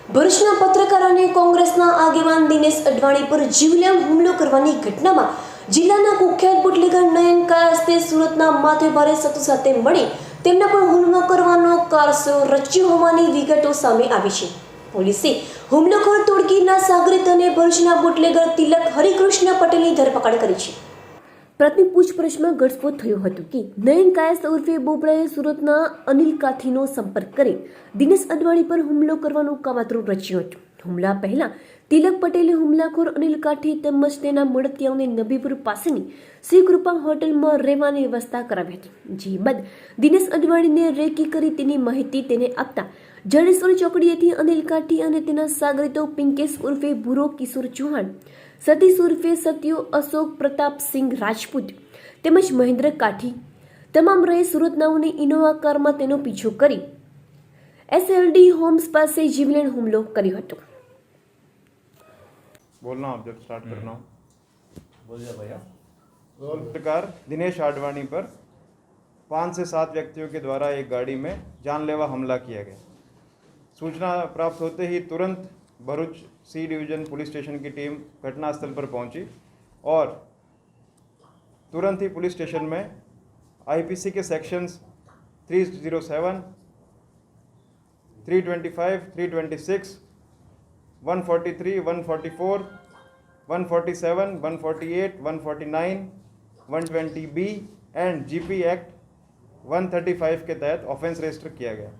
ભરૂચના પત્રકાર અને કોંગ્રેસના આગેવાન દિનેશ અડવાણી પર જીવલેણ હુમલો કરવાની ઘટનામાં જિલ્લાના કુખ્યાત બુટલેગર નયન કાયસ્તે સુરતના માથે ભારે શખ્સો સાથે મળી તેમના પર હુમલો કરવાનો કારસો રચ્યો હોવાની વિગતો સામે આવી છે। પોલીસે હુમલોખોર તોડકીના સાગરીત અને ભરૂચના બુટલેગર તિલક હરિકૃષ્ણ પટેલની ધરપકડ કરી છે। પ્રાથમિક પૂછપરછમાં ઘટસ્ફોટ થયો હતો કે નયન કાયસ્થ ઉર્ફે બોબડાએ સુરતના અનિલ કાથીનો સંપર્ક કરી દિનેશ અડવાણી પર હુમલો કરવાનું કાવતરું રચ્યું હતું। હુમલા પહેલા તિલક પટેલે હુમલાખોર અનિલ કાઠી તેમજ તેના મળતિયાઓને નબીપુર પાસેની શ્રી કૃપા હોટલમાં રહેવાની વ્યવસ્થા કરાવી હતી। જે બાદ દિનેશ અડવાણીને રેકી કરી તેની માહિતી તેને આપતા જડેશ્વર ચોકડીએથી અનિલ કાઠી અને તેના સાગરીતો પિંકેશ ઉર્ફે ભૂરો કિશોર ચૌહાણ, સતીશ ઉર્ફે સત્યો અશોક પ્રતાપસિંહ રાજપૂત તેમજ મહેન્દ્ર કાઠી તમામ રહે સુરતનાઓની ઇનોવા કારમાં તેનો પીછો કરી એસએલડી હોમ્સ પાસે જીવલેણ હુમલો કર્યો હતો। बोलना आप जब स्टार्ट करना हो। बोलिए भैया। पत्रकार दिनेश आडवाणी पर 5 से 7 व्यक्तियों के द्वारा एक गाड़ी में जानलेवा हमला किया गया। सूचना प्राप्त होते ही तुरंत भरूच सी डिवीज़न पुलिस स्टेशन की टीम घटनास्थल पर पहुंची और तुरंत ही पुलिस स्टेशन में आईपीसी के sections 307, 325, 326, 143, 144, 147, 148, 149, 120B and GP act 135 के तहत ऑफेंस रजिस्टर किया गया।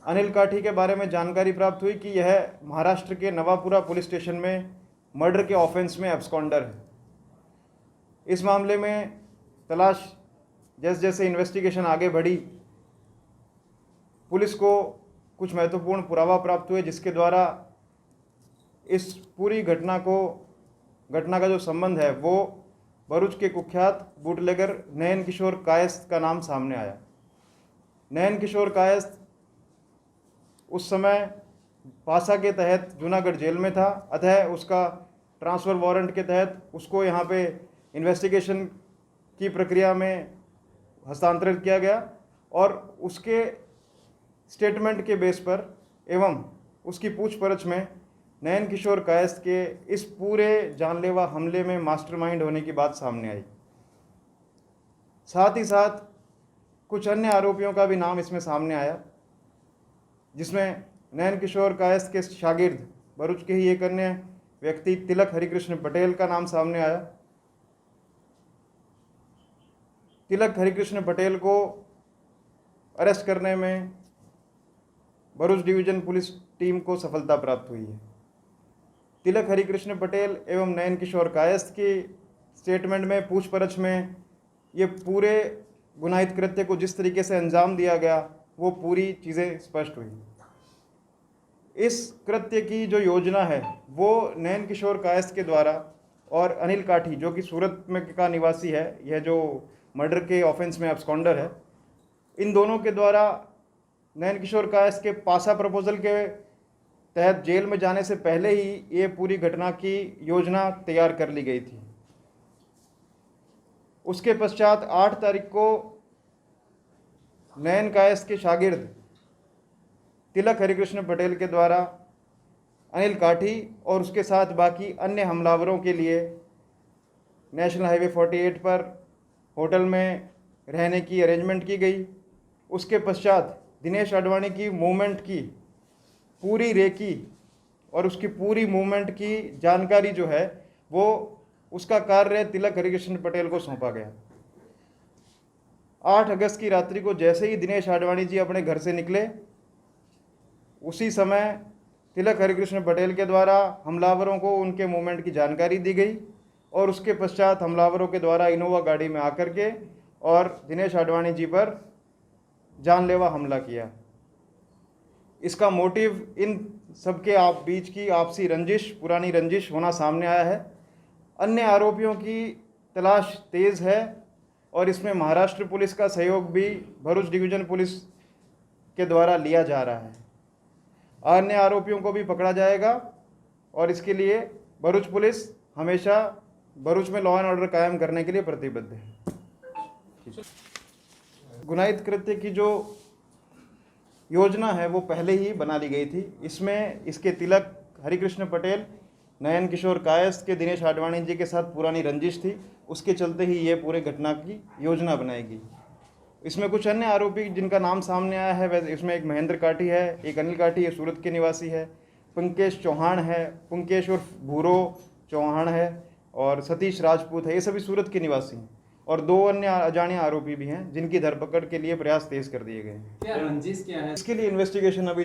अनिल काठी के बारे में जानकारी प्राप्त हुई कि यह महाराष्ट्र के नवापुरा पुलिस स्टेशन में मर्डर के ऑफेंस में एब्सकॉन्डर है। इस मामले में तलाश जैसे जैसे इन्वेस्टिगेशन आगे बढ़ी, पुलिस को कुछ महत्वपूर्ण पुरावा प्राप्त हुए जिसके द्वारा इस पूरी घटना का जो संबंध है वो भरूच के कुख्यात बूटलेगर नयन किशोर कायस्थ का नाम सामने आया। नयन किशोर कायस्थ उस समय पासा के तहत जूनागढ़ जेल में था, अतः उसका ट्रांसफ़र वारंट के तहत उसको यहाँ पे इन्वेस्टिगेशन की प्रक्रिया में हस्तांतरित किया गया और उसके स्टेटमेंट के बेस पर एवं उसकी पूछपरछ में नयन किशोर कायस्थ के इस पूरे जानलेवा हमले में मास्टरमाइंड होने की बात सामने आई। साथ ही साथ कुछ अन्य आरोपियों का भी नाम इसमें सामने आया, जिसमें नयन किशोर कायस्थ के शागिर्द भरूच के ही एक अन्य व्यक्ति तिलक हरिकृष्ण पटेल का नाम सामने आया। तिलक हरिकृष्ण पटेल को अरेस्ट करने में भरूच डिवीज़न पुलिस टीम को सफलता प्राप्त हुई है। तिलक हरिकृष्ण पटेल एवं नयन किशोर कायस्थ की स्टेटमेंट में पूछपरछ में ये पूरे गुनाहित कृत्य को जिस तरीके से अंजाम दिया गया वो पूरी चीज़ें स्पष्ट हुई। इस कृत्य की जो योजना है वो नयन किशोर कायस्थ के द्वारा और अनिल काठी जो कि सूरत में का निवासी है, यह जो मर्डर के ऑफेंस में एब्सकॉन्डर है, इन दोनों के द्वारा नयन किशोर कायस्थ के पासा प्रपोजल के तहत जेल में जाने से पहले ही ये पूरी घटना की योजना तैयार कर ली गई थी। उसके पश्चात 8 तारीख को नयन कायस्थ के शागिर्द तिलक हरिकृष्ण पटेल के द्वारा अनिल काठी और उसके साथ बाकी अन्य हमलावरों के लिए नेशनल हाईवे 48 पर होटल में रहने की अरेंजमेंट की गई। उसके पश्चात दिनेश अडवाणी की मूवमेंट की पूरी रेकी और उसकी पूरी मूवमेंट की जानकारी जो है वो उसका कार्य तिलक हरिकृष्ण पटेल को सौंपा गया। 8 अगस्त की रात्रि को जैसे ही दिनेश आडवाणी जी अपने घर से निकले, उसी समय तिलक हरिकृष्ण पटेल के द्वारा हमलावरों को उनके मूवमेंट की जानकारी दी गई और उसके पश्चात हमलावरों के द्वारा इनोवा गाड़ी में आकर के और दिनेश आडवाणी जी पर जानलेवा हमला किया। इसका मोटिव इन सबके बीच की आपसी रंजिश, पुरानी रंजिश होना सामने आया है। अन्य आरोपियों की तलाश तेज़ है और इसमें महाराष्ट्र पुलिस का सहयोग भी भरूच डिवीज़न पुलिस के द्वारा लिया जा रहा है। अन्य आरोपियों को भी पकड़ा जाएगा और इसके लिए भरूच पुलिस हमेशा भरूच में लॉ एंड ऑर्डर कायम करने के लिए प्रतिबद्ध है। गुनाहित कृत्य की जो योजना है वो पहले ही बना ली गई थी। इसमें इसके तिलक हरिकृष्ण पटेल, नयन किशोर कायस्थ के दिनेश आडवाणी जी के साथ पुरानी रंजिश थी, उसके चलते ही ये पूरे घटना की योजना बनाई गई। इसमें कुछ अन्य आरोपी जिनका नाम सामने आया है, वैसे इसमें एक महेंद्र काठी है, एक अनिल काठी है, सूरत के निवासी है, पंकेश चौहान है, पंकेश उर्फ भूरो चौहान है, और सतीश राजपूत है। ये सभी सूरत के निवासी हैं और 2 अन्य अजाणे आरोपी भी हैं जिनकी धरपकड़ के लिए प्रयास तेज कर दिए गए हैं। क्या रंजिश क्या है? इसके लिए इन्वेस्टिगेशन अभी